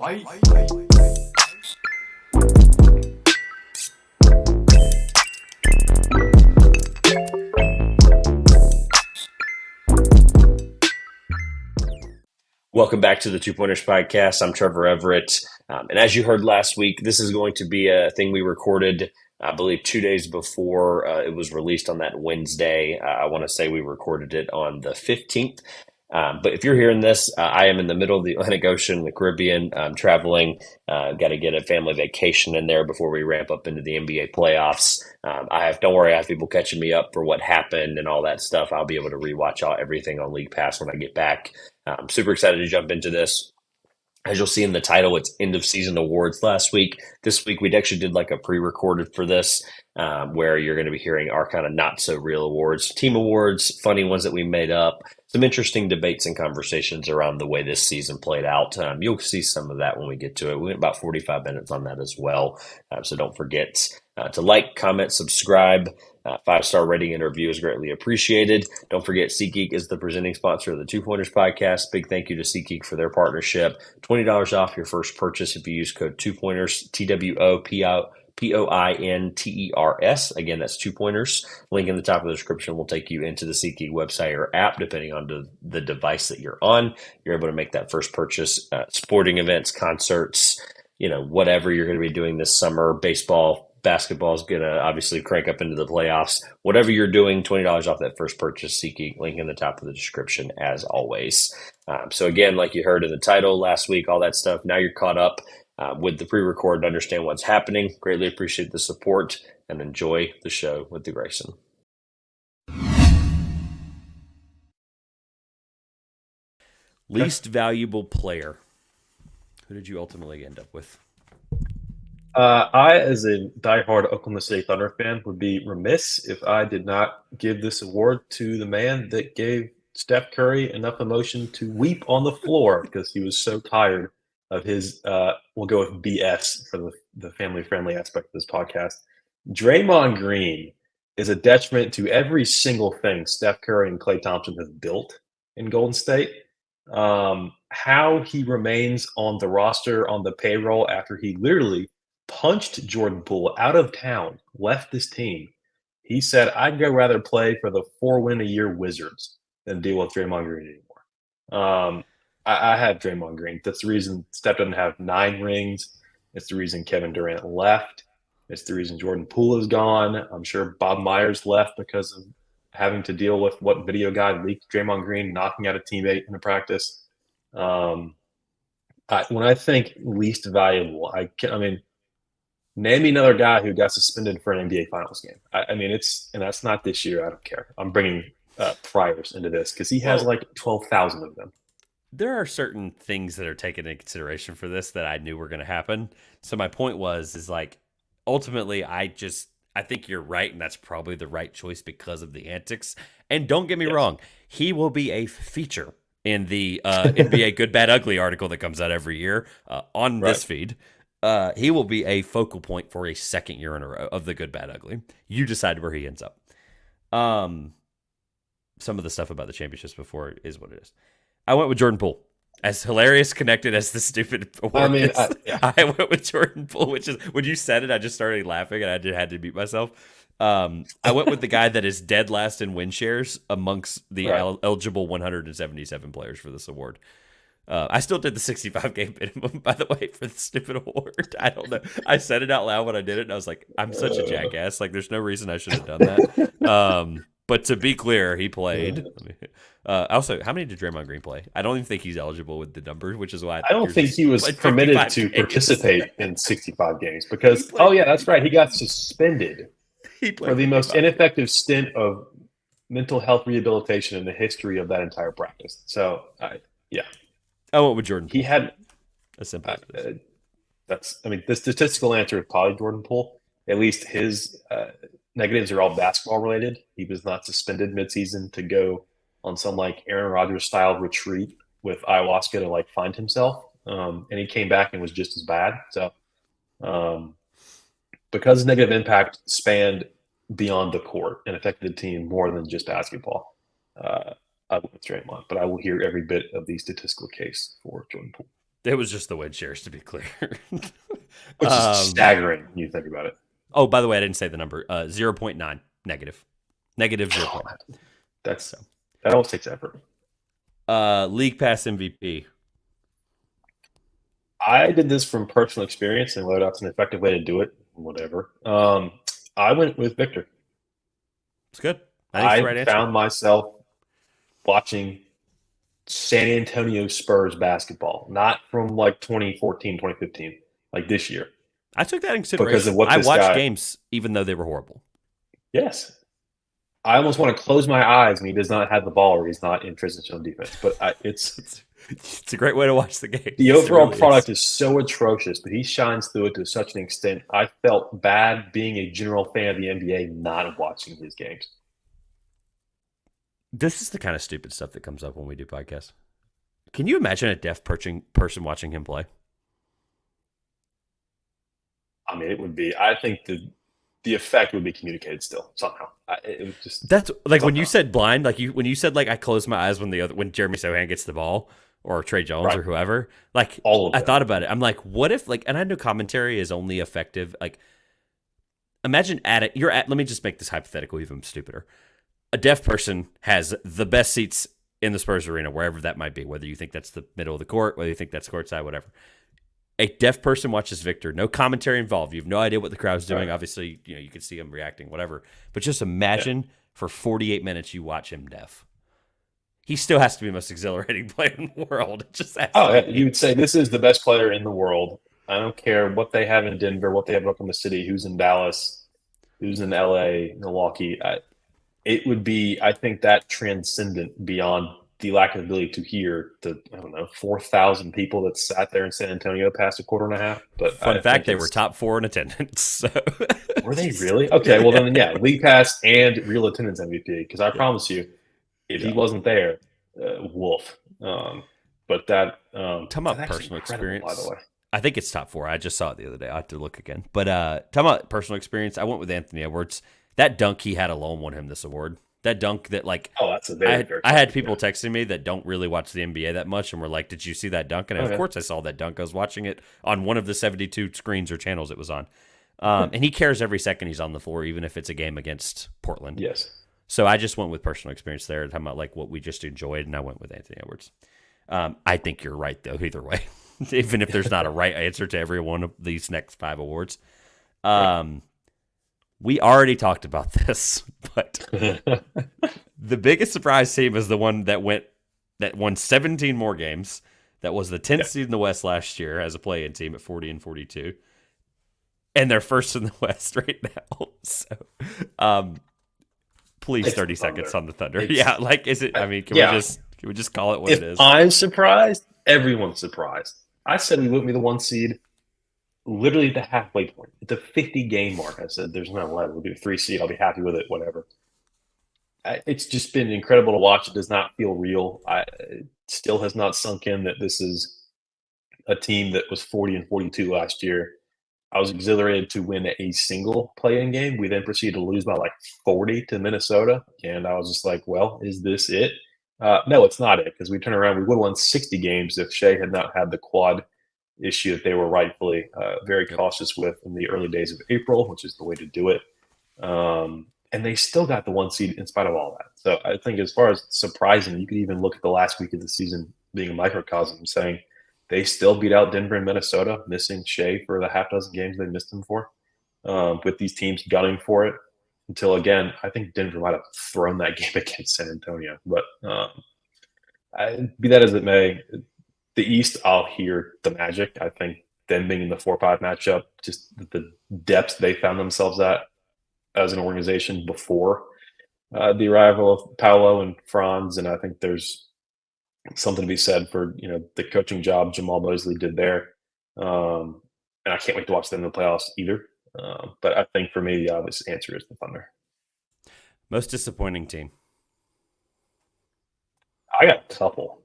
Welcome back to the Two Pointers Podcast. I'm Trevor Everett. And as you heard last week, this is going to be a thing we recorded, I believe, 2 days before it was released on that Wednesday. I want to say we recorded it on the 15th. But if you're hearing this, I am in the middle of the Atlantic Ocean, the Caribbean. I'm traveling. Got to get a family vacation in there before we ramp up into the NBA playoffs. Don't worry, I have people catching me up for what happened and all that stuff. I'll be able to rewatch everything on League Pass when I get back. I'm super excited to jump into this. As you'll see in the title, it's end of season awards last week. This week, we actually did like a pre-recorded for this, where you're going to be hearing our kind of not so real awards, team awards, funny ones that we made up, some interesting debates and conversations around the way this season played out. You'll see some of that when we get to it. We went about 45 minutes on that as well. So don't forget to like, comment, subscribe. 5-star rating and review is greatly appreciated. Don't forget, SeatGeek is the presenting sponsor of the Two Pointers Podcast. Big thank you to SeatGeek for their partnership. $20 off your first purchase if you use code 2pointers, TWOPOINTERS. Again, that's 2 pointers. Link in the top of the description will take you into the SeatGeek website or app, depending on the device that you're on. You're able to make that first purchase. Sporting events, concerts, whatever you're going to be doing this summer, baseball, basketball is going to obviously crank up into the playoffs. Whatever you're doing, $20 off that first purchase. SeatGeek, link in the top of the description as always. So again, like you heard in the title last week, all that stuff, now you're caught up with the pre-record to understand what's happening. Greatly appreciate the support and enjoy the show with the Grayson. Least valuable player. Who did you ultimately end up with? I, as a diehard Oklahoma City Thunder fan, would be remiss if I did not give this award to the man that gave Steph Curry enough emotion to weep on the floor because he was so tired of his, we'll go with BS for the family-friendly aspect of this podcast. Draymond Green is a detriment to every single thing Steph Curry and Klay Thompson have built in Golden State. How he remains on the roster, on the payroll, after he literally punched Jordan Poole out of town, left this team. He said, I'd go rather play for the 4-win-a-year Wizards than deal with Draymond Green anymore. I have Draymond Green. That's the reason Steph doesn't have 9 rings. It's the reason Kevin Durant left. It's the reason Jordan Poole is gone. I'm sure Bob Myers left because of having to deal with what video guy leaked Draymond Green knocking out a teammate in a practice. When I think least valuable, I mean, name me another guy who got suspended for an NBA Finals game. And that's not this year. I don't care. I'm bringing priors into this because he has like 12,000 of them. There are certain things that are taken into consideration for this that I knew were going to happen. So my point is like, ultimately, I think you're right, and that's probably the right choice because of the antics. And don't get me wrong, he will be a feature in the NBA Good, Bad, Ugly article that comes out every year on this feed. He will be a focal point for a second year in a row of the Good, Bad, Ugly. You decide where he ends up. Some of the stuff about the championships before is what it is. I went with Jordan Poole. As hilarious connected as the stupid award is, I went with Jordan Poole, which is, when you said it, I just started laughing and I had to beat myself. I went with the guy that is dead last in win shares amongst the eligible 177 players for this award. I still did the 65 game minimum, by the way, for the stupid award. I don't know. I said it out loud when I did it, and I was like, I'm such a jackass. Like, there's no reason I should have done that. But to be clear, he played. Also, how many did Draymond Green play? I don't even think he's eligible with the numbers, which is why I don't think he was permitted to participate in 65 games because, that's right. He got suspended for the most ineffective stint of mental health rehabilitation in the history of that entire practice. So, I went with Jordan Poole. He had a simple. The statistical answer is probably Jordan Poole. At least his negatives are all basketball related. He was not suspended midseason to go on some like Aaron Rodgers style retreat with ayahuasca to like find himself. And he came back and was just as bad. So because his negative impact spanned beyond the court and affected the team more than just basketball, I went with Draymond, but I will hear every bit of the statistical case for Jordan Poole. It was just the win shares, to be clear. Which is staggering when you think about it. Oh, by the way, I didn't say the number. 0.9 negative. Negative 0.9. That almost takes effort. League Pass MVP. I did this from personal experience, and whether that's an effective way to do it, whatever. I went with Victor. It's good. I found myself watching San Antonio Spurs basketball, not from like 2014, 2015, like this year. I took that in consideration. Because of what I watched games even though they were horrible. Yes. I almost want to close my eyes when he does not have the ball or he's not in transitional defense. But it's a great way to watch the game. The overall product is so atrocious, but he shines through it to such an extent. I felt bad being a general fan of the NBA, not watching his games. This is the kind of stupid stuff that comes up when we do podcasts. Can you imagine a deaf person watching him play? I mean, it would be. I think the effect would be communicated still somehow. It was just that's like somehow. When you said blind, when you said I close my eyes when Jeremy Sohan gets the ball or Trey Jones or whoever. I thought about it. I'm like, what if and I know commentary is only effective. Imagine let me just make this hypothetical even stupider. A deaf person has the best seats in the Spurs arena, wherever that might be, whether you think that's the middle of the court, whether you think that's courtside, whatever. A deaf person watches Victor, no commentary involved. You have no idea what the crowd's doing. Right. Obviously, you can see him reacting, whatever. But just imagine for 48 minutes you watch him deaf. He still has to be the most exhilarating player in the world. It just you would say this is the best player in the world. I don't care what they have in Denver, what they have in Oklahoma City, who's in Dallas, who's in LA, Milwaukee. It would be, I think, that transcendent beyond the lack of ability to hear the 4,000 people that sat there in San Antonio past a quarter and a half. But fun fact, they were top 4 in attendance. So. Were they really? Okay, well then, league pass and real attendance MVP. Because I promise you, if he wasn't there, wolf. But that talking about personal experience. By the way, I think it's top 4. I just saw it the other day. I have to look again. But talking about personal experience, I went with Anthony Edwards. That dunk he had alone won him this award. That dunk that that's a very I had people texting me that don't really watch the NBA that much and were like, "Did you see that dunk?" And of course I saw that dunk. I was watching it on one of the 72 screens or channels it was on. And he cares every second he's on the floor, even if it's a game against Portland. Yes. So I just went with personal experience there, talking about what we just enjoyed, and I went with Anthony Edwards. I think you're right though, either way. Even if there's not a right answer to every one of these next 5 awards. We already talked about this, but the biggest surprise team is the one that won 17 more games. That was the 10th seed in the West last year as a play-in team at 40-42, and they're first in the West right now. So, please, it's 30 seconds on the Thunder. Is it? I mean, can we just call it what it is? I'm surprised. Everyone's surprised. I said we wouldn't be the 1 seed. Literally at the halfway point, at the 50-game mark, I said, "There's no way we'll do a 3 seed. I'll be happy with it. Whatever." It's just been incredible to watch. It does not feel real. It still has not sunk in that this is a team that was 40-42 last year. I was exhilarated to win a single play-in game. We then proceeded to lose by 40 to Minnesota, and I was just like, "Well, is this it?" No, it's not it, because we turn around. We would have won 60 games if Shea had not had the quad issue that they were rightfully very cautious with in the early days of April, which is the way to do it. And they still got the 1 seed in spite of all that. So I think as far as surprising, you could even look at the last week of the season being a microcosm, saying they still beat out Denver and Minnesota, missing Shea for the half dozen games they missed him for, with these teams gunning for it. Until, again, I think Denver might have thrown that game against San Antonio. But be that as it may, the East, I'll hear the Magic. I think them being in the 4-5 matchup, just the depths they found themselves at as an organization before the arrival of Paolo and Franz, and I think there's something to be said for the coaching job Jamal Mosley did there. And I can't wait to watch them in the playoffs either. But I think for me, the obvious answer is the Thunder. Most disappointing team. I got a couple,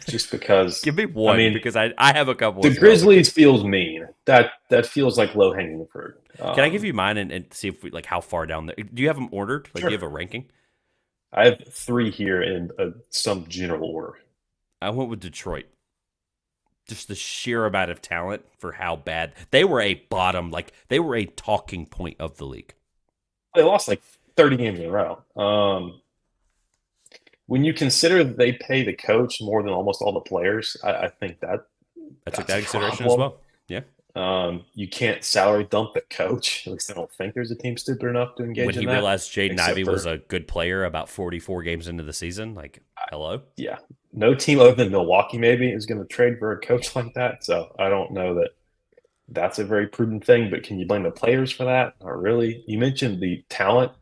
just because. Give me one, because I have a couple. The Grizzlies feels mean. That feels like low hanging fruit. Can I give you mine and see if we how far down there? Do you have them ordered? Sure. Do you have a ranking? I have 3 here in some general order. I went with Detroit. just the sheer amount of talent for how bad they were. A bottom, like they were a talking point of the league. They lost like 30 games in a row. When you consider that they pay the coach more than almost all the players, I think I took that that's a consideration as problem. well. Yeah. You can't salary dump the coach. At least I don't think there's a team stupid enough to engage When in he that. realized Jaden except Ivey for- was a good player about 44 games into the season, like, hello? Yeah. No team other than Milwaukee maybe is going to trade for a coach like that. So I don't know that that's a very prudent thing, but can you blame the players for that? Not really. You mentioned the talent.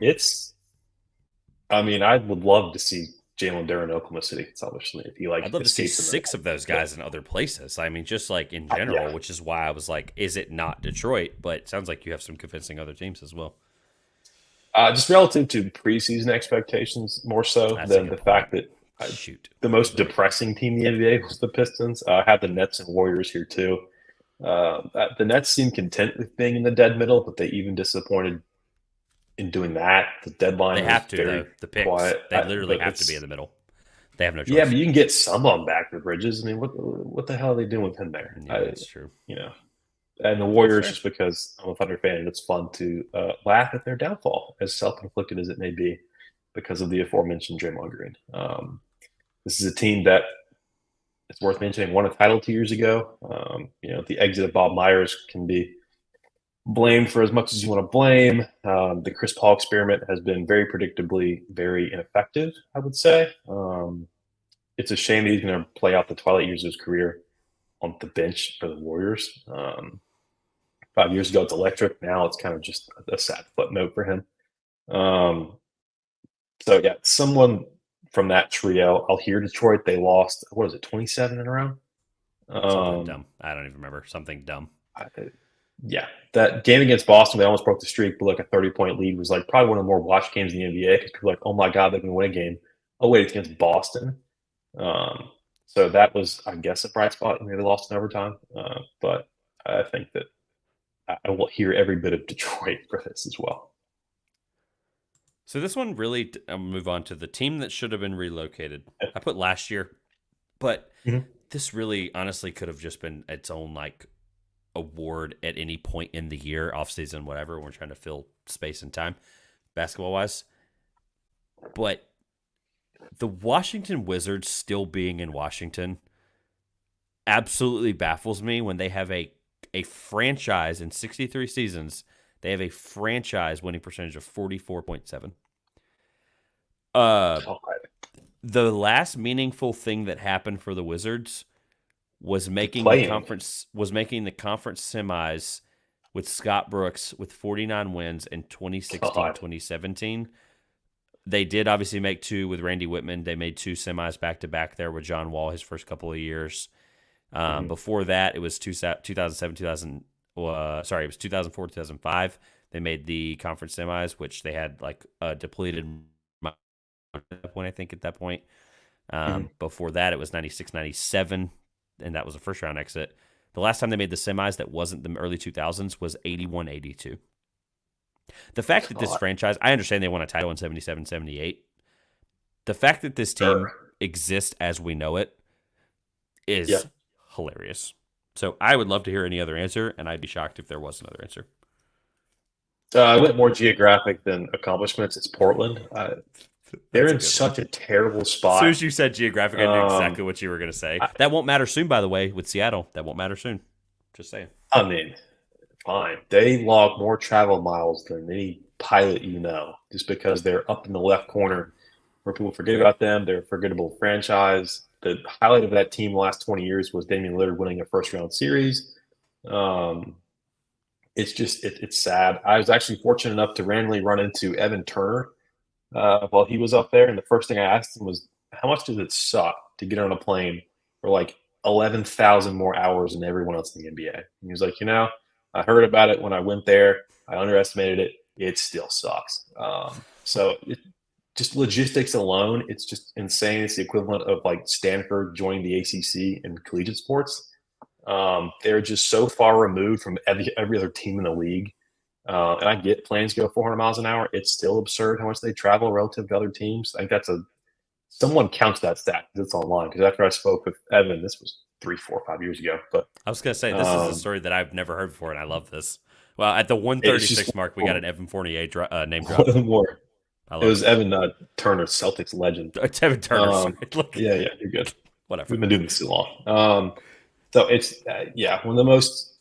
I would love to see Jalen Duren in Oklahoma City, selfishly, if he I'd love to see escapes in 6 of those guys in other places. I mean, just like in general, Yeah. which is why I was like, is it not Detroit? But it sounds like you have some convincing other teams as well. Just relative to preseason expectations, more so That's a than good the point. fact that Shoot. the most depressing team in the NBA was the Pistons. I have the Nets and Warriors here too. The Nets seem content with being in the dead middle, but they even disappointed in doing that. The deadline They was have to, very though. The picks. quiet. They literally But have to be in the middle. They have no choice. Yeah, but you can get some on back for Bridges. I mean, what the hell are they doing with him there? Yeah, that's true. And the Warriors, Fair. just because I'm a Thunder fan, and it's fun to laugh at their downfall, as self-inflicted as it may be, because of the aforementioned Draymond Green. This is a team that, it's worth mentioning, won a title 2 years ago. The exit of Bob Myers can be blamed for as much as you want to blame. The Chris Paul experiment has been very predictably very ineffective, I would say. It's a shame that he's going to play out the twilight years of his career on the bench for the Warriors. 5 years ago, it's electric. Now it's kind of just a sad footnote for him. Someone from that trio. I'll hear Detroit. They lost, 27 in a row? Something dumb. I don't even remember. Something dumb. That game against Boston, they almost broke the streak, but like a 30-point lead was like probably one of the more watched games in the NBA because people were like, oh my God, they're going to win a game. Oh, wait, it's against Boston. So that was, I guess, a bright spot. Maybe they lost in overtime. But I think that I will hear every bit of Detroit for this as well. So this one really, I'll move on to the team that should have been relocated. I put last year, but this really honestly could have just been its own like award at any point in the year, off season, whatever, when we're trying to fill space and time, basketball wise. But the Washington Wizards still being in Washington absolutely baffles me when they have a franchise in 63 seasons. They have a franchise winning percentage of 44.7. The last meaningful thing that happened for the Wizards was making the conference semis with Scott Brooks with 49 wins in 2016-2017. They did obviously make 2 with Randy Whitman. They made 2 semis back to back there with John Wall his first couple of years. Before that, it was 2007, it was 2004, 2005. They made the conference semis, which they had like a depleted point, I think, at that point. Before that, it was 96, 97, and that was a first round exit. The last time they made the semis that wasn't the early 2000s was 81, 82. The fact that this franchise, I understand they won a title in 77, 78. The fact that this team exists as we know it is hilarious. So I would love to hear any other answer, and I'd be shocked if there was another answer. I went more geographic than accomplishments. It's Portland. They're in such a terrible spot. As soon as you said geographic, I knew exactly what you were going to say. That won't matter soon, by the way, with Seattle. That won't matter soon. Just saying. I mean, fine. They log more travel miles than any pilot you know, just because they're up in the left corner where people forget about them. They're a forgettable franchise. The highlight of that team the last 20 years was Damian Lillard winning a first-round series. It's sad. I was actually fortunate enough to randomly run into Evan Turner while he was up there, and the first thing I asked him was, how much does it suck to get on a plane for like 11,000 more hours than everyone else in the NBA? And he was like, I heard about it when I went there. I underestimated it. It still sucks. Just logistics alone, it's just insane. It's the equivalent of like Stanford joining the ACC in collegiate sports. They're just so far removed from every other team in the league. And I get planes go 400 miles an hour. It's still absurd how much they travel relative to other teams. I think someone counts that stat because it's online. Because after I spoke with Evan, this was 3, 4, 5 years ago. But I was going to say, this is a story that I've never heard before, and I love this. Well, at the it's just 136 mark, we got an Evan Fournier name drop. more. I It love was Evan Turner, Celtics legend. It's Evan Turner. Sorry. Look, Yeah, you're good. Whatever. We've been doing this too long. So it's one of the most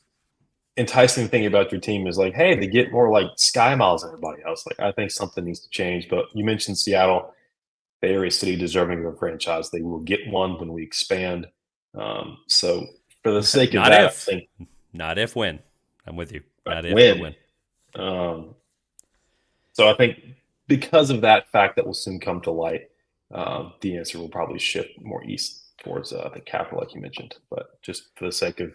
enticing thing about your team is like, hey, they get more like sky miles than everybody else. Like, I think something needs to change. But you mentioned Seattle, Bay Area city deserving of a franchise. They will get one when we expand. So for the sake of that, I think not if when. I'm with you. Not if when. but when. So I think because of that fact that will soon come to light, the answer will probably shift more east towards the capital, like you mentioned. But just for the sake of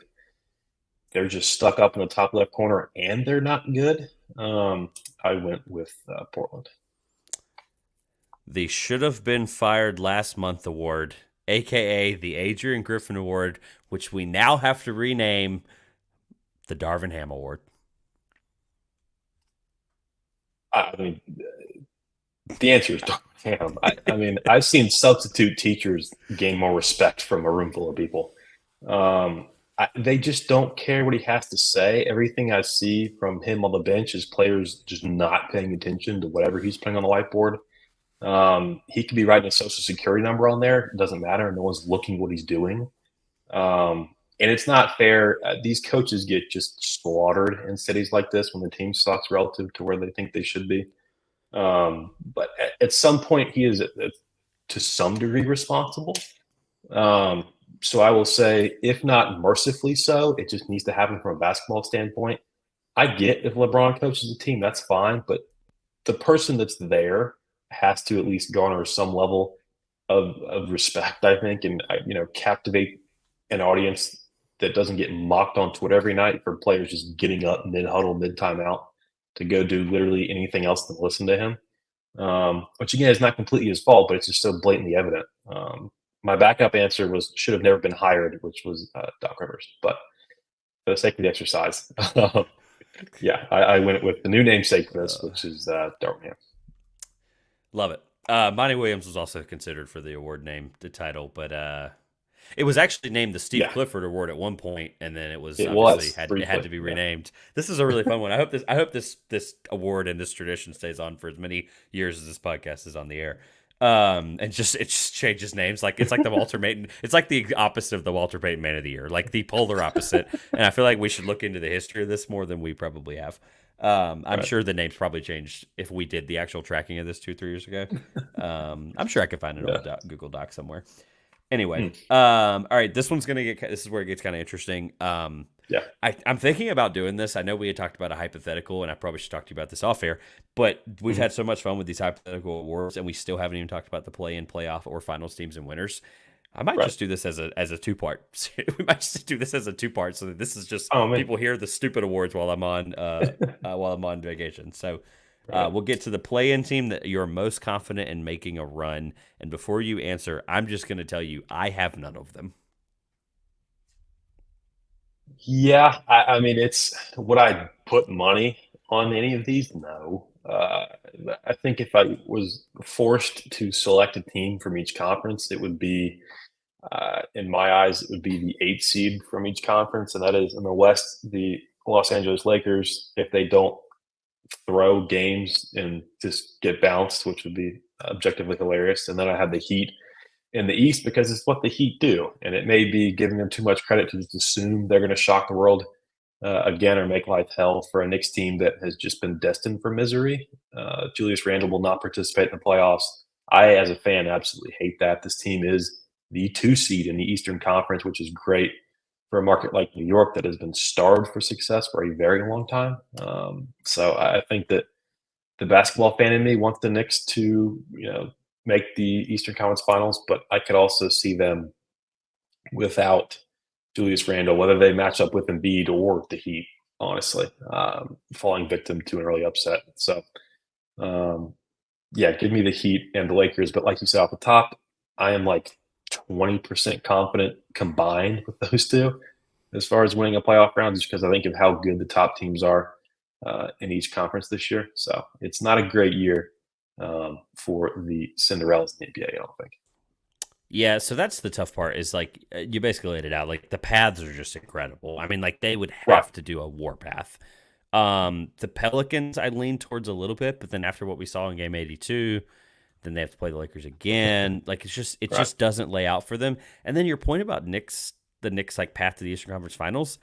they're just stuck up in the top left corner and they're not good, I went with Portland. The should have been fired last month award, a.k.a. the Adrian Griffin Award, which we now have to rename the Darvin Ham Award. I mean, the answer is Darvin Ham. I mean, I've seen substitute teachers gain more respect from a room full of people. They just don't care what he has to say. Everything I see from him on the bench is players just not paying attention to whatever he's putting on the whiteboard. He could be writing a social security number on there. It doesn't matter. No one's looking what he's doing. And it's not fair. These coaches get just slaughtered in cities like this when the team sucks relative to where they think they should be. But at some point, he is to some degree responsible. So I will say, if not mercifully so, it just needs to happen from a basketball standpoint. I get if LeBron coaches a team, that's fine. But the person that's there has to at least garner some level of respect, I think, and captivate an audience that doesn't get mocked on Twitter every night for players just getting up mid-huddle, mid-timeout to go do literally anything else than listen to him. Which, again, is not completely his fault, but it's just so blatantly evident. My backup answer was should have never been hired, which was Doc Rivers. But for the sake of the exercise, I went with the new namesake for this, which is Darvin Ham. Love it. Monty Williams was also considered for the award name, the title, but it was actually named the Steve Clifford Award at one point, and then it had to be renamed. This is a really fun one. I hope this award and this tradition stays on for as many years as this podcast is on the air. And it just changes names. Like it's like the Walter Payton. It's like the opposite of the Walter Payton Man of the Year, like the polar opposite. And I feel like we should look into the history of this more than we probably have. I'm sure the names probably changed if we did the actual tracking of this 2-3 years ago. I'm sure I could find it on Google Doc somewhere. Anyway, all right, this is where it gets kind of interesting. I'm thinking about doing this. I know we had talked about a hypothetical, and I probably should talk to you about this off air, but we've had so much fun with these hypothetical awards, and we still haven't even talked about the play-in, playoff, or finals teams and winners. I might just do this as a two-part. We might just do this as a two-part, so that this is just people hear the stupid awards while I'm on vacation. So we'll get to the play-in team that you're most confident in making a run. And before you answer, I'm just going to tell you I have none of them. Yeah, I mean, would I put money on any of these? No. I think if I was forced to select a team from each conference, it would be, in my eyes, it would be the 8th seed from each conference, and that is in the West, the Los Angeles Lakers. If they don't throw games and just get bounced, which would be objectively hilarious, and then I have the Heat in the East because it's what the Heat do, and it may be giving them too much credit to just assume they're going to shock the world again or make life hell for a Knicks team that has just been destined for misery. Julius Randle will not participate in the playoffs. I, as a fan, absolutely hate that. This team is the 2 seed in the Eastern Conference, which is great for a market like New York that has been starved for success for a very long time. So I think that the basketball fan in me wants the Knicks to, make the Eastern Conference Finals, but I could also see them without Julius Randle, whether they match up with Embiid or the Heat, honestly, falling victim to an early upset. So, give me the Heat and the Lakers. But like you said off the top, I am like 20% confident combined with those two as far as winning a playoff round, just because I think of how good the top teams are in each conference this year. So it's not a great year for the Cinderellas in the NBA, I don't think. Yeah, so that's the tough part is like you basically laid it out. Like the paths are just incredible. I mean, like they would Right. have to do a war path. The Pelicans I lean towards a little bit, but then after what we saw in game 82, then they have to play the Lakers again. Like it Right. just doesn't lay out for them. And then your point about the Knicks like path to the Eastern Conference Finals,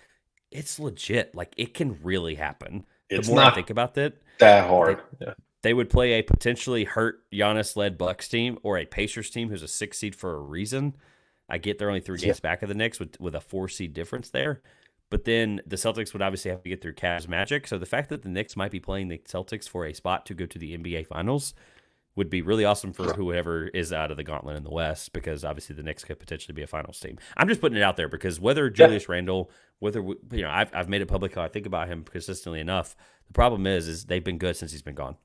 it's legit. Like it can really happen. The It's more I think not about it, that they hard. Yeah. they would play a potentially hurt Giannis-led Bucks team or a Pacers team who's a 6 seed for a reason. I get they're only 3 games back of the Knicks with a 4 seed difference there. But then the Celtics would obviously have to get through Cavs Magic. So the fact that the Knicks might be playing the Celtics for a spot to go to the NBA Finals would be really awesome for whoever is out of the gauntlet in the West, because obviously the Knicks could potentially be a finals team. I'm just putting it out there because whether Julius Randle, I've made it public how I think about him consistently enough. The problem is they've been good since he's been gone.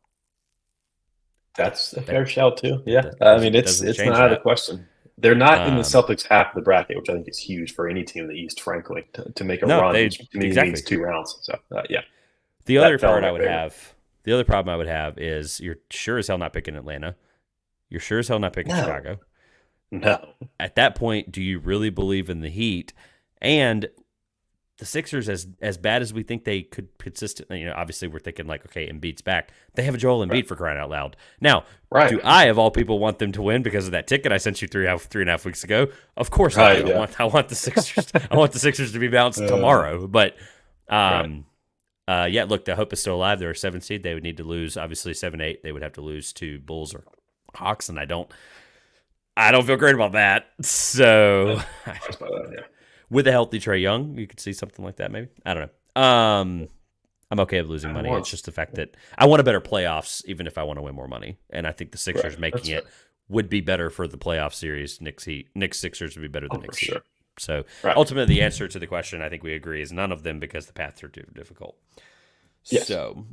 That's a fair shout too. Yeah, it's change not out of the that. question. They're not in the Celtics half of the bracket, which I think is huge for any team in the East, frankly, to make a run, which to me means 2 rounds. So yeah. The other part I would have, the other problem I would have is you're sure as hell not picking Atlanta. You're sure as hell not picking Chicago. No. At that point, do you really believe in the Heat? And the Sixers, as bad as we think they could consistently, obviously we're thinking like, okay, Embiid's back. They have a Joel Embiid for crying out loud. Now, do I, of all people, want them to win because of that ticket I sent you 3.5 weeks ago? Of course I do. I want the Sixers. I want the Sixers to be bounced tomorrow. But look, the hope is still alive. They're a 7 seed. They would need to lose, obviously 7-8. They would have to lose to Bulls or Hawks, and I don't feel great about that. So. With a healthy Trae Young, you could see something like that, maybe. I don't know. I'm okay with losing money. It's just the fact that I want a better playoffs, even if I want to win more money. And I think the Sixers making it would be better for the playoff series. Knicks Sixers would be better than Knicks Heat. So ultimately, the answer to the question, I think we agree, is none of them because the paths are too difficult. Yes. So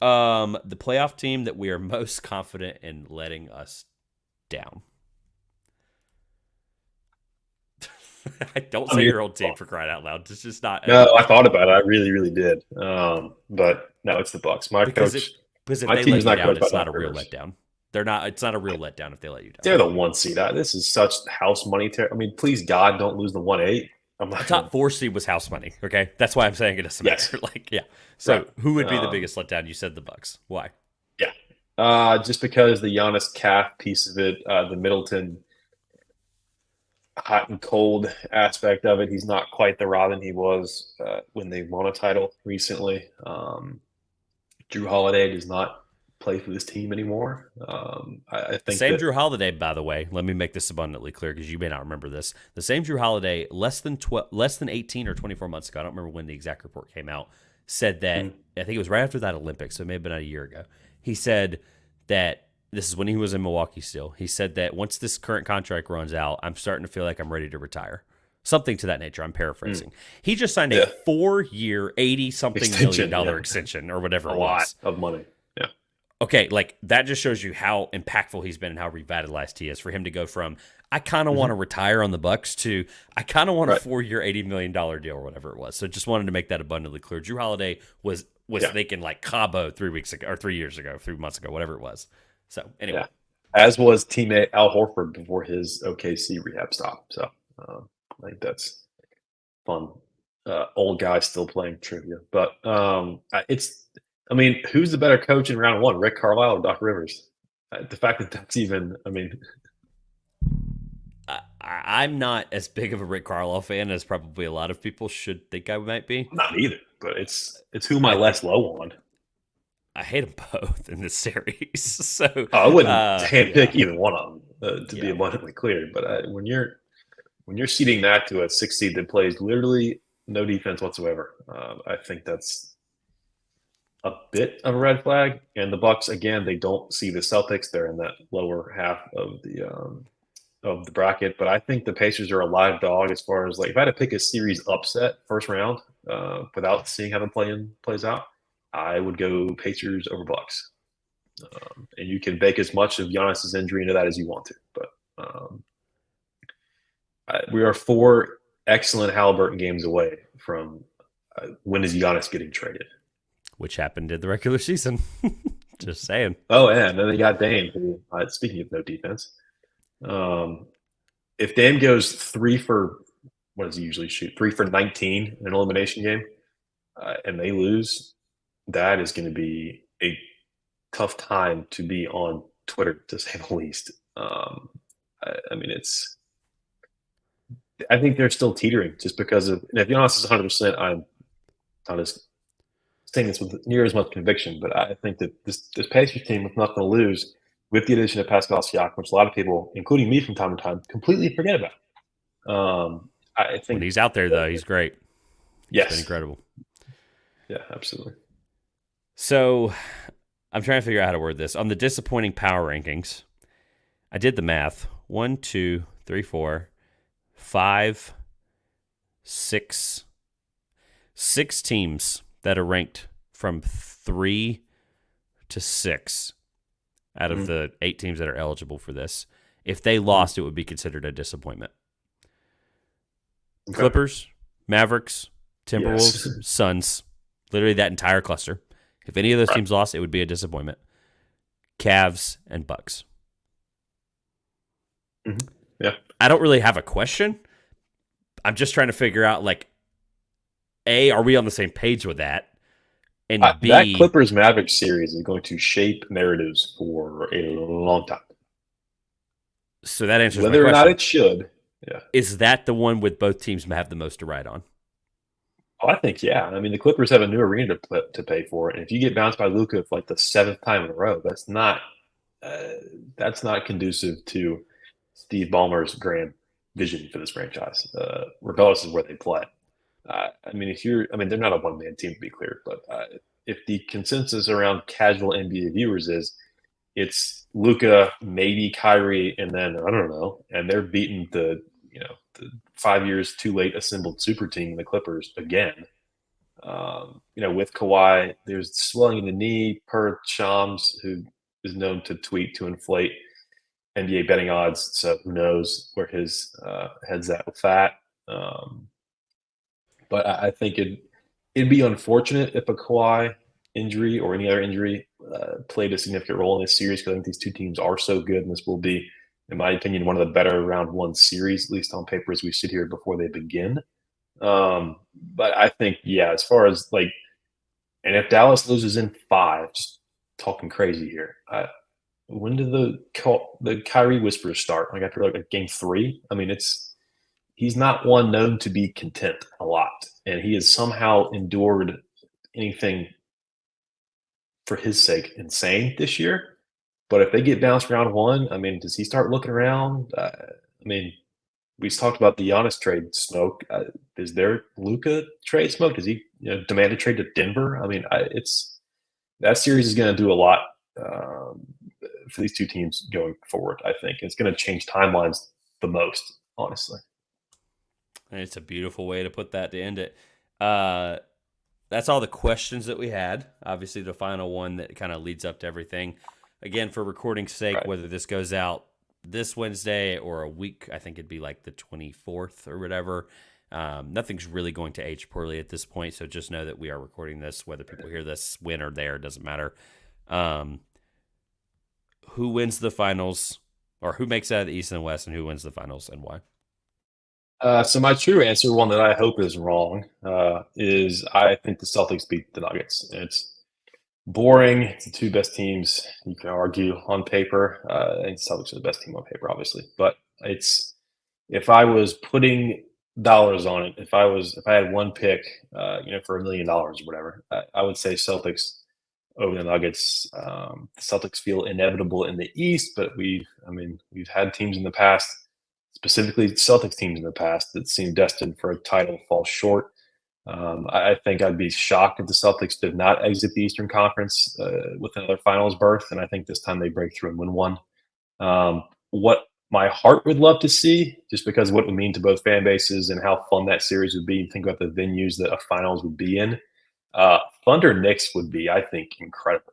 the playoff team that we are most confident in letting us down. Don't say your old team for crying out loud. It's just not. No, I thought about it. I really, really did. But no, it's the Bucks. Because if they let you down, it's not a real letdown. They're not. It's not a real letdown if they let you down. They're the 1 seed. This is such house money. Please God, don't lose the 1-8. The top 4 seed was house money. Okay, that's why I'm saying it doesn't matter. So who would be the biggest letdown? You said the Bucks. Why? Yeah, just because the Giannis calf piece of it, the Middleton hot and cold aspect of it. He's not quite the Robin he was when they won a title recently. Drew Holiday does not play for this team anymore. I think Drew Holiday, by the way, let me make this abundantly clear because you may not remember this. The same Drew Holiday, less than 18 or 24 months ago, I don't remember when the exact report came out, said that, I think it was right after that Olympics, so it may have been a year ago. He said that, this is when he was in Milwaukee still. He said that once this current contract runs out, I'm starting to feel like I'm ready to retire. Something to that nature. I'm paraphrasing. He just signed a 4-year, $80-something million extension or whatever it was. A lot of money. Yeah. Okay, like that just shows you how impactful he's been and how revitalized he is. For him to go from, I kind of want to retire on the Bucks to, I kind of want a 4-year, $80 million deal or whatever it was. So just wanted to make that abundantly clear. Drew Holiday was thinking like Cabo 3 weeks ago or 3 years ago, 3 months ago, whatever it was. So anyway, as was teammate Al Horford before his OKC rehab stop. So I think that's fun. Old guy still playing trivia, but who's the better coach in round 1, Rick Carlisle or Doc Rivers? The fact that that's even, I'm not as big of a Rick Carlisle fan as probably a lot of people should think I might be. Not either, but it's who am I less low on. I hate them both in this series. So I wouldn't pick either one of them to be abundantly clear. But when you're seeding that to a 6 seed that plays literally no defense whatsoever, I think that's a bit of a red flag. And the Bucks, again, they don't see the Celtics. They're in that lower half of the bracket. But I think the Pacers are a live dog as far as, like, if I had to pick a series upset first round without seeing how the play-in plays out, I would go Pacers over Bucks. And you can bake as much of Giannis's injury into that as you want to. But we are 4 excellent Halliburton games away from when is Giannis getting traded? Which happened in the regular season. Just saying. Oh, yeah. And then they got Dame, who, speaking of no defense. if Dame goes 3 for what does he usually shoot? 3 for 19 in an elimination game, and they lose, that is going to be a tough time to be on Twitter, to say the least. I mean, I think they're still teetering just because of, and if Giannis is 100%, I'm not as saying this with near as much conviction, but I think that this Pacers team with nothing to lose, with the addition of Pascal Siakam, which a lot of people, including me from time to time, completely forget about. I think when he's out there, though, he's great. Yes. It's been incredible. Yeah, absolutely. So I'm trying to figure out how to word this. On the disappointing power rankings, I did the math. 1, 2, 3, 4, 5, 6. 6 teams that are ranked from 3 to 6 out of the 8 teams that are eligible for this. If they lost, it would be considered a disappointment. Okay. Clippers, Mavericks, Timberwolves, Suns, literally that entire cluster. If any of those teams lost, it would be a disappointment. Cavs and Bucks. Mm-hmm. Yeah. I don't really have a question. I'm just trying to figure out, like, A, are we on the same page with that? And B, that Clippers Mavericks series is going to shape narratives for a long time. So that answers whether my question. Or not it should. Yeah. Is that the one with both teams have the most to ride on? Oh, I think, yeah. I mean, the Clippers have a new arena to pay for, and if you get bounced by Luka for like the 7th time in a row, that's not conducive to Steve Ballmer's grand vision for this franchise, regardless of where they play. I mean, they're not a one-man team, to be clear, but if the consensus around casual NBA viewers is it's Luka, maybe Kyrie, and then I don't know, and they're beating the 5 years too late assembled super team, the Clippers, again. With Kawhi, there's swelling in the knee per Shams, who is known to tweet to inflate NBA betting odds. So who knows where his head's at with that. But I think it'd be unfortunate if a Kawhi injury or any other injury played a significant role in this series, because I think these two teams are so good, and this will be, in my opinion, one of the better round one series, at least on paper, as we sit here before they begin. But I think, as far as and if Dallas loses in 5, just talking crazy here, when do the Kyrie whispers start? After game 3? I mean, he's not one known to be content a lot, and he has somehow endured anything for his sake insane this year. But if they get bounced round 1, I mean, does he start looking around? We talked about the Giannis trade smoke. Is there Luka trade smoke? Does he demand a trade to Denver? I mean, that series is going to do a lot for these two teams going forward. I think it's going to change timelines the most, honestly. And it's a beautiful way to put that, to end it. That's all the questions that we had. Obviously, the final one that kind of leads up to everything. Again, for recording's sake, whether this goes out this Wednesday or a week, I think it'd be like the 24th or whatever. Nothing's really going to age poorly at this point, so just know that we are recording this. Whether people hear this when or there, it doesn't matter. Who wins the finals, or who makes it out of the East and West, and who wins the finals and why? So my true answer, one that I hope is wrong, is I think the Celtics beat the Nuggets. It's boring. It's the two best teams, you can argue, on paper. I think the Celtics are the best team on paper, obviously. But if I was putting dollars on it, if I had one pick, for $1 million or whatever, I would say Celtics over the Nuggets. The Celtics feel inevitable in the East, but we've had teams in the past, specifically Celtics teams in the past, that seem destined for a title fall short. I think I'd be shocked if the Celtics did not exit the Eastern Conference with another finals berth, and I think this time they break through and win one. What my heart would love to see, just because of what it would mean to both fan bases and how fun that series would be, think about the venues that a finals would be in. Thunder Knicks would be, I think, incredible.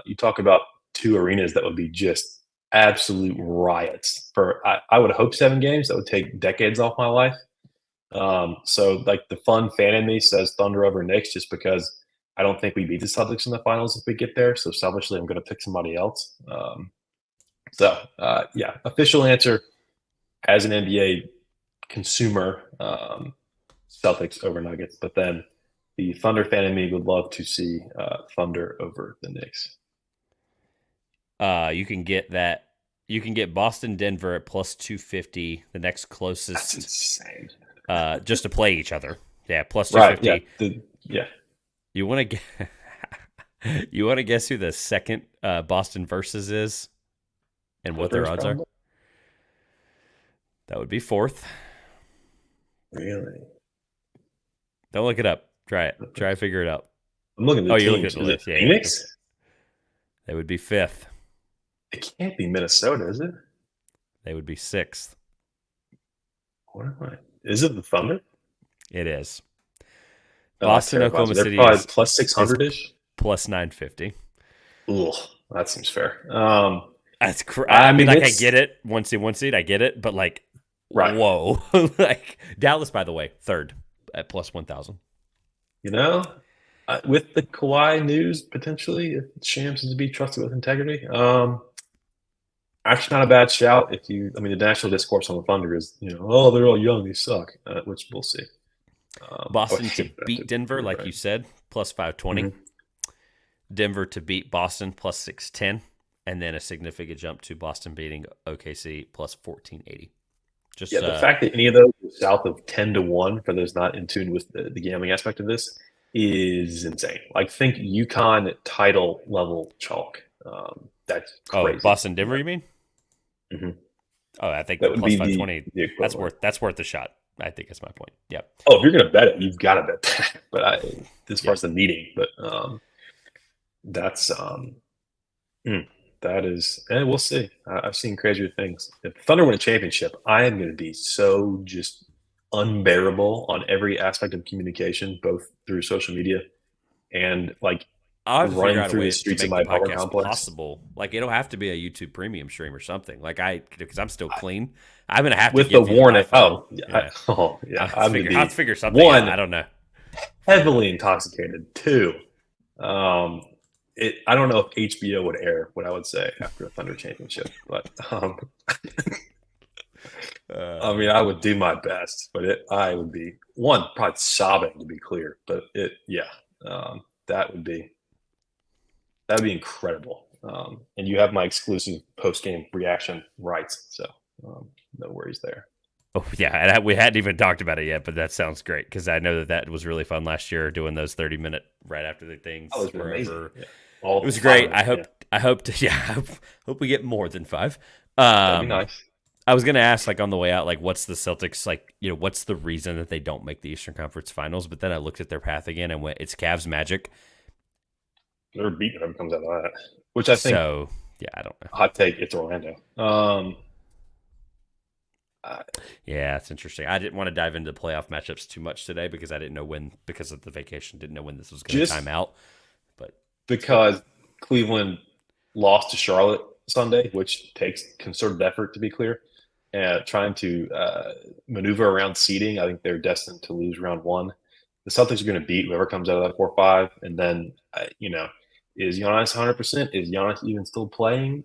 You talk about two arenas that would be just absolute riots. I would hope 7 games. That would take decades off my life. So the fun fan in me says Thunder over Knicks, just because I don't think we beat the Celtics in the finals if we get there. So selfishly, I'm going to pick somebody else. Official answer, as an NBA consumer, Celtics over Nuggets, but then the Thunder fan in me would love to see Thunder over the Knicks. You can get that. You can get Boston, Denver at plus 250. The next That's closest, insane. just to play each other. Yeah, plus Right? 250. Yeah. You want to you want to guess who the second Boston versus is, and what their Clippers, odds are? probably. That would be fourth. Really? Don't look it up. Try it. Try to figure it out. I'm looking at Oh, the you're looking teams. at the Is it list. Yeah, Phoenix? they would be fifth. It can't be Minnesota, is it? They would be sixth. What am I? Is it the Thunder? It is. Oh, Boston, Oklahoma They're City probably is plus 600 ish. plus 950. Ugh, that seems fair. That's I mean, like, I it's get it. One seed, I get it. But, like, right. whoa. Like, Dallas, by the way, third at plus 1,000. You know, with the Kawhi news potentially, if Shams is to be trusted with integrity, actually not a bad shout. The national discourse on the Thunder is, oh, they're all young, they suck, which we'll see. Boston to beat Denver, like you said, plus 520. Mhm. Denver to beat Boston, plus 610. And then a significant jump to Boston beating OKC, plus 1480. Just the fact that any of those are south of 10-1, for those not in tune with the gambling aspect of this, is insane. Like, think UConn title level chalk. That's crazy. Oh, Boston Denver, you mean? Mhm. Oh, I think That would plus be 520. the equivalent. That's worth the shot. I think that's my point. Yep. Oh, if you're going to bet it, you've got to bet that. But as far as the meeting, but that's that is, and we'll see. I've seen crazier things. If Thunder win a championship, I am going to be so just unbearable on every aspect of communication, both through social media and like I'll have to figure running out a through way the to streets of make my the apartment podcast complex. possible. Like, it'll have to be a YouTube premium stream or something. Like, because I'm still clean. I'm gonna have to With give the you warning. iPhone. Oh, yeah. I I'm going to have be to figure something one, out. I don't know. heavily intoxicated. Two, I don't know if HBO would air what I would say after a Thunder championship, but I would do my best, but I would be probably sobbing, to be clear, but that would be incredible. And you have my exclusive post game reaction rights, so no worries there. Oh yeah, and we hadn't even talked about it yet, but that sounds great because I know that was really fun last year doing those 30-minute right after the things. That was amazing. Yeah. It was great. I hope we get more than 5. That'd be nice. I was gonna ask, like, on the way out, like, what's the Celtics, like, what's the reason that they don't make the Eastern Conference Finals? But then I looked at their path again and went, it's Cavs Magic. They're beating whoever comes out of that, which I think. So yeah, I don't know. Hot take: it's Orlando. Yeah, it's interesting. I didn't want to dive into playoff matchups too much today because I didn't know when, because of the vacation, didn't know when this was going to time out. But because Cleveland lost to Charlotte Sunday, which takes concerted effort, to be clear, and trying to maneuver around seeding, I think they're destined to lose round 1. The Celtics are going to beat whoever comes out of that 4-5, and then is Giannis 100%? Is Giannis even still playing?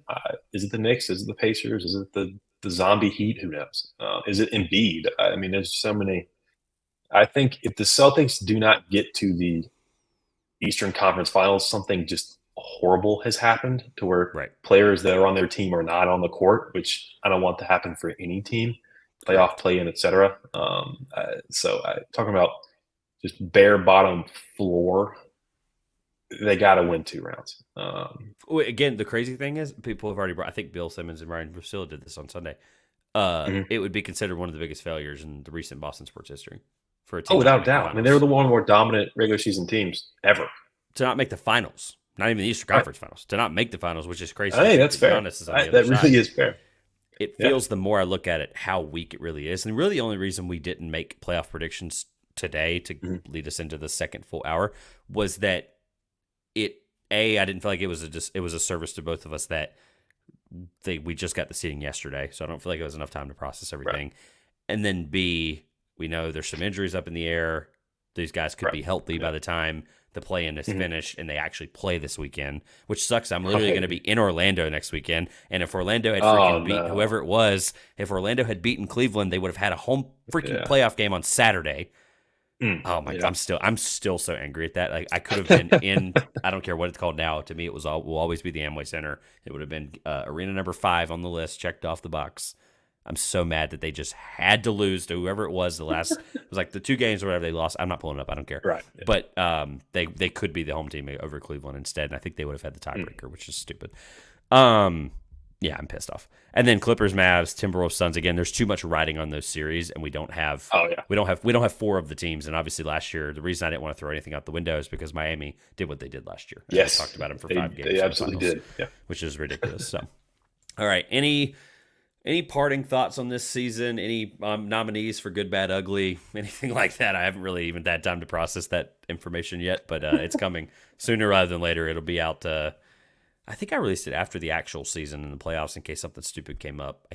Is it the Knicks? Is it the Pacers? Is it the zombie Heat? Who knows? Is it Embiid? I mean, there's so many. I think if the Celtics do not get to the Eastern Conference Finals, something just horrible has happened to where players that are on their team are not on the court, which I don't want to happen for any team, playoff play-in, etc. So talking about just bare bottom floor, they got to win 2 rounds. Again, the crazy thing is, people have already brought, I think Bill Simmons and Ryan Russillo did this on Sunday. It would be considered one of the biggest failures in the recent Boston sports history for a team. Oh, without a doubt. I mean, they were the one of the more dominant regular season teams ever. To not make the finals, not even the Eastern Conference Finals, to not make the finals, which is crazy. Hey, that's fair. That really is fair. It feels, the more I look at it, how weak it really is. And really the only reason we didn't make playoff predictions today to lead us into the second full hour was that I didn't feel like it was a service to both of us that we just got the seating yesterday, so I don't feel like it was enough time to process everything. Right. And then B, we know there's some injuries up in the air. These guys could be healthy by the time the play-in is finished and they actually play this weekend, which sucks. I'm literally going to be in Orlando next weekend. And if Orlando had freaking beat whoever it was, if Orlando had beaten Cleveland, they would have had a home freaking playoff game on Saturday. Oh my God, I'm still so angry at that. Like I could have been in, I don't care what it's called now. To me, it will always be the Amway Center. It would have been arena number 5 on the list, checked off the box. I'm so mad that they just had to lose to whoever it was. It was like the 2 games or whatever they lost. I'm not pulling it up. I don't care. Right. Yeah. But they could be the home team over Cleveland instead. And I think they would have had the tiebreaker, which is stupid. Yeah, I'm pissed off. And then Clippers, Mavs, Timberwolves, Suns. Again, there's too much riding on those series, and we don't have. We don't have 4 of the teams. And obviously, last year, the reason I didn't want to throw anything out the window is because Miami did what they did last year. And yes, we talked about them for 5 games. They absolutely did. Yeah, which is ridiculous. So, all right, any parting thoughts on this season? Any nominees for good, bad, ugly, anything like that? I haven't really even had time to process that information yet, but it's coming sooner rather than later. It'll be out. I think I released it after the actual season in the playoffs in case something stupid came up.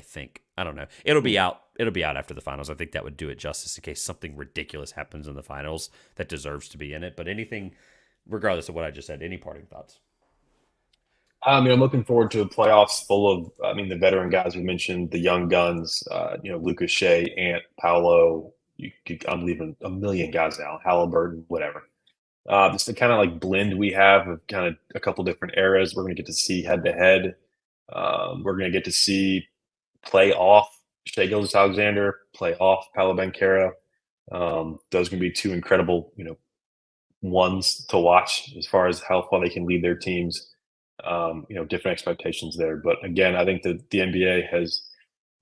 I don't know. It'll be out. It'll be out after the finals. I think that would do it justice in case something ridiculous happens in the finals that deserves to be in it. But anything, regardless of what I just said, any parting thoughts? I'm looking forward to a playoffs full of, the veteran guys we mentioned, the young guns, Lucas Shea, Ant, Paolo. I'm leaving a million guys out, Halliburton, whatever. Just the kind of like blend we have of kind of a couple different eras. We're going to get to see head to head. We're going to get to see play off Shea Gilgeous-Alexander, play off Paolo Banchero. Those are going to be 2 incredible, ones to watch as far as how far they can lead their teams. Different expectations there. But again, I think that the NBA has,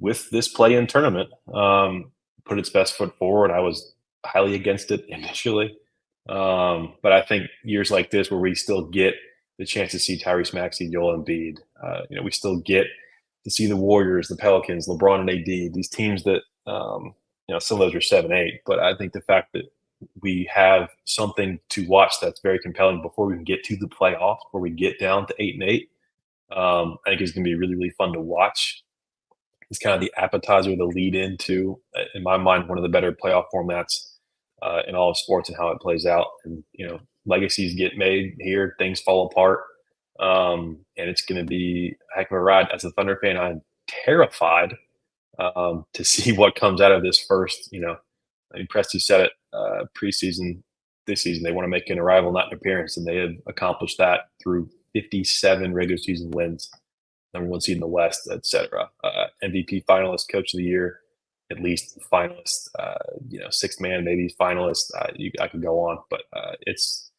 with this play-in tournament, put its best foot forward. I was highly against it initially. But I think years like this where we still get the chance to see Tyrese Maxey, Joel Embiid, we still get to see the Warriors, the Pelicans, LeBron and AD, these teams that, some of those are 7-8. But I think the fact that we have something to watch that's very compelling before we can get to the playoffs, where we get down to 8-8, I think it's going to be really, really fun to watch. It's kind of the appetizer, the lead into, in my mind, one of the better playoff formats in all of sports and how it plays out. And, legacies get made here, things fall apart. And it's going to be a heck of a ride. As a Thunder fan, I'm terrified to see what comes out of this first, Presti said it preseason this season. They want to make an arrival, not an appearance. And they have accomplished that through 57 regular season wins, number 1 seed in the West, etc. MVP finalist, coach of the year, at least finalist, 6th man, maybe finalist. I could go on, but it's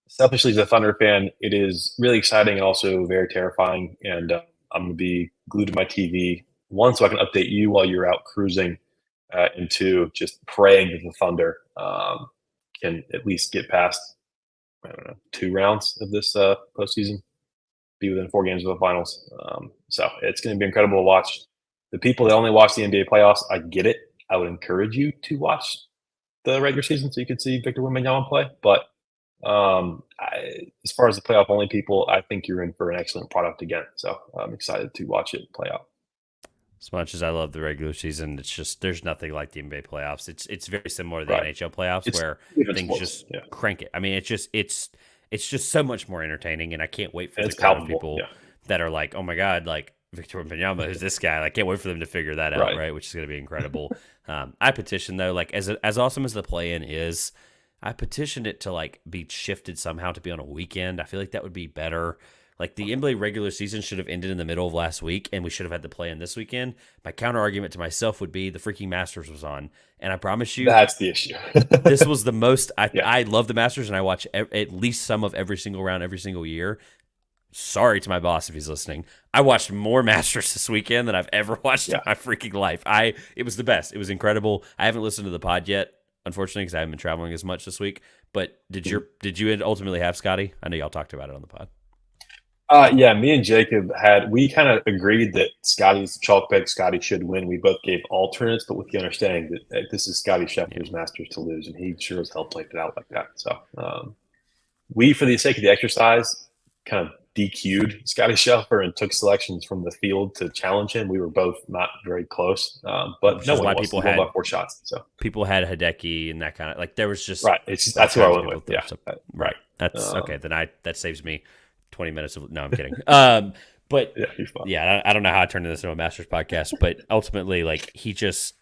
selfishly as a Thunder fan, it is really exciting and also very terrifying. And I'm going to be glued to my TV, 1, so I can update you while you're out cruising, and 2, just praying that the Thunder can at least get past, 2 rounds of this postseason, be within 4 games of the finals. So it's going to be incredible to watch. The people that only watch the NBA playoffs, I get it. I would encourage you to watch the regular season so you can see Victor Wembanyama play. But as far as the playoff only people, I think you're in for an excellent product again. So I'm excited to watch it play out. As much as I love the regular season, it's just there's nothing like the NBA playoffs. It's very similar to the NHL playoffs where things just crank it. I mean, it's just so much more entertaining, and I can't wait for the crowd of people that are like, oh my God, like Victor Wembanyama, who's this guy? I can't wait for them to figure that out, right? Which is going to be incredible. I petition though, like as awesome as the play-in is, I petitioned it to like be shifted somehow to be on a weekend. I feel like that would be better. Like the NBA regular season should have ended in the middle of last week, and we should have had the play-in this weekend. My counter argument to myself would be the freaking Masters was on, and I promise you that's the issue. This was the most. I love the Masters, and I watch at least some of every single round every single year. Sorry to my boss if he's listening. I watched more Masters this weekend than I've ever watched in my freaking life. It was the best. It was incredible. I haven't listened to the pod yet, unfortunately, because I haven't been traveling as much this week. But did you ultimately have Scotty? I know y'all talked about it on the pod. Me and Jacob we kind of agreed that Scotty's chalk pick. Scotty should win. We both gave alternates, but with the understanding that this is Scotty Scheffler's Masters to lose, and he sure as hell played it out like that. So we, for the sake of the exercise, kind of DQ'd Scotty Scheffler and took selections from the field to challenge him. We were both not very close, but Which no is one why was. people He won had by 4 shots. So people had Hideki and that kind of like there was just right. That's who I went with. Yeah. Right. That's okay. Then that saves me 20 minutes of no, I'm kidding. But yeah, he's fun. Yeah, I don't know how I turned this into a Masters podcast, but ultimately, like he just,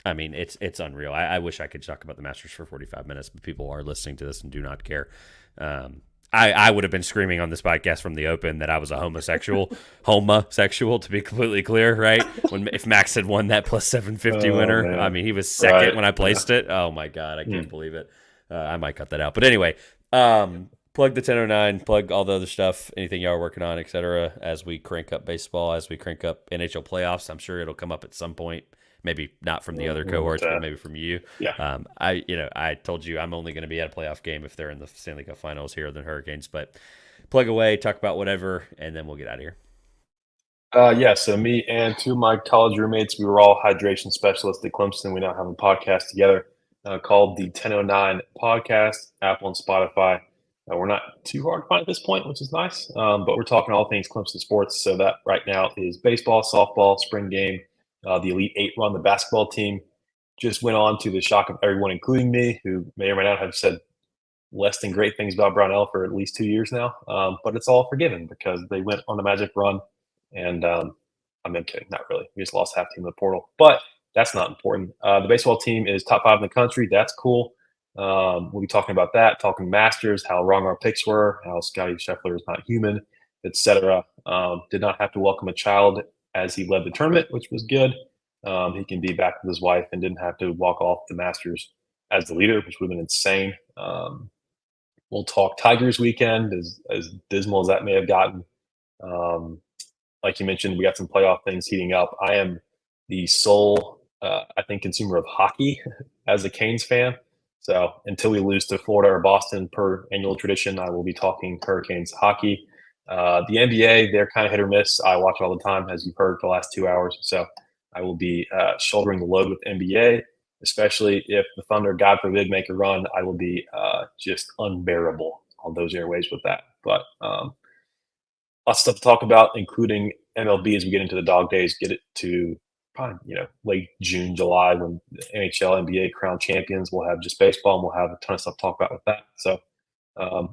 I mean, it's unreal. I wish I could talk about the Masters for 45 minutes, but people are listening to this and do not care. I would have been screaming on this podcast from the open that I was a homosexual, to be completely clear, right? If Max had won that plus 750 winner, man. I mean, he was second when I placed it. Oh my God, I can't believe it. I might cut that out. But anyway, plug the 1009, plug all the other stuff, anything y'all are working on, etc. As we crank up baseball, as we crank up NHL playoffs. I'm sure it'll come up at some point. Maybe not from the other cohorts, but maybe from you. Yeah. I told you I'm only going to be at a playoff game if they're in the Stanley Cup Finals here than Hurricanes. But plug away, talk about whatever, and then we'll get out of here. Yeah, so me and 2 of my college roommates, we were all hydration specialists at Clemson. We now have a podcast together called the 1009 Podcast, Apple and Spotify. We're not too hard to find at this point, which is nice, but we're talking all things Clemson sports. So that right now is baseball, softball, spring game, the Elite Eight run. The basketball team just went on to the shock of everyone, including me, who may or may not have said less than great things about Brownell for at least 2 years now. But it's all forgiven because they went on a magic run. And I'm kidding, not really. We just lost half team in the portal, but that's not important. The baseball team is top 5 in the country. That's cool. We'll be talking about that, talking Masters, how wrong our picks were, how Scotty Scheffler is not human, etc. Did not have to welcome a child as he led the tournament, which was good. He can be back with his wife and didn't have to walk off the Masters as the leader, which would have been insane. We'll talk Tigers weekend, as dismal as that may have gotten. Like you mentioned, we got some playoff things heating up. I am the sole, I think, consumer of hockey as a Canes fan. So until we lose to Florida or Boston per annual tradition, I will be talking Hurricanes hockey. The NBA, they're kind of hit or miss. I watch it all the time, as you've heard for the last 2 hours. So I will be shouldering the load with NBA, especially if the Thunder, God forbid, make a run. I will be just unbearable on those airways with that. But lots of stuff to talk about, including MLB as we get into the dog days, get it to probably, late June, July, when the NHL, NBA crown champions. We'll have just baseball, and we'll have a ton of stuff to talk about with that. So,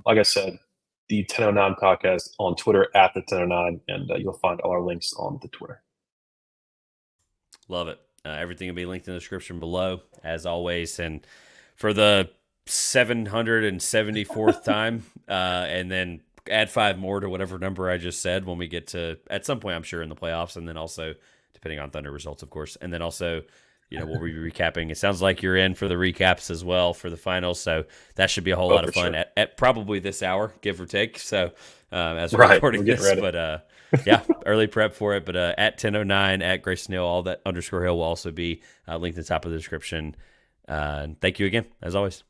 like I said, the 1009 podcast on Twitter at the 1009, and you'll find all our links on the Twitter. Love it. Everything will be linked in the description below, as always. And for the 774th time, and then add 5 more to whatever number I just said when we get to, at some point, I'm sure, in the playoffs, and then also, depending on Thunder results, of course. And then also, we'll be recapping. It sounds like you're in for the recaps as well for the finals, so that should be a whole lot of fun at probably this hour, give or take. So as we're recording this, ready. But yeah, early prep for it. But at 1009, at Grayson Hill, all that _Hill will also be linked at the top of the description. Thank you again, as always.